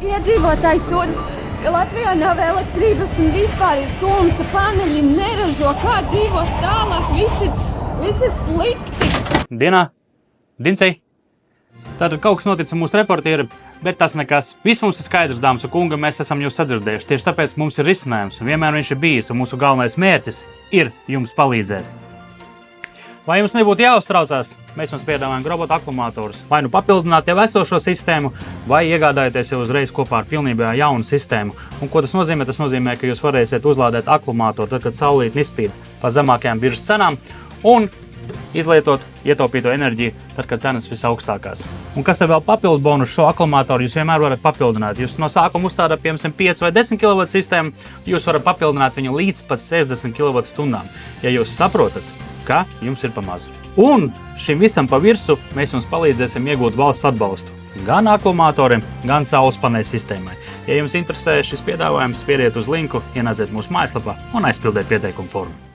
Iedzīvotāji sūdz, ka Latvijā nav elektrības un vispār ir tumsa, paneļi neražo, kā dzīvot tālāk, viss ir slikti. Dincei, tātad kaut kas notic ar mūsu reportieri, bet tas nekas. Viss mums ir skaidrs, dāmas un kungi, mēs esam jūs sadzirdējuši. Tieši tāpēc mums ir risinājums, un vienmēr viņš ir bijis, un mūsu galvenais mērķis ir jums palīdzēt. Lai jums nebūtu jāuztraucās, mēs jums piedāvājam robota akumulātorus. Vai nu papildināt jau esošo sistēmu, vai iegādājoties jau uzreiz kopā ar pilnībā jaunu sistēmu. Un ko tas nozīmē? Tas nozīmē, ka jūs varēsiet uzlādēt akumulātoru, tad, kad saulīt nespīd pa zemākajām biržas cenām, un izlietot ietaupīto enerģiju, tad, kad cenas visaugstākās. Un kas ir vēl papildu bonus šo akumulātoru, jūs vienmēr varat papildināt. Jūs no sākuma uzstādāt, piemēram, 5 vai 10 kW sistēmu, jūs varat papildināt viņu līdz pat 60 kWh, ja jūs saprotat, ka jums ir pamaz. Un šim visam pa virsu mēs jums palīdzēsim iegūt valsts atbalstu gan akumulatoriem, gan saules paneļu sistēmai. Ja jums interesē šis piedāvājums, spiediet uz linku, ienāciet mūsu mājaslapā un aizpildiet pieteikumu formu.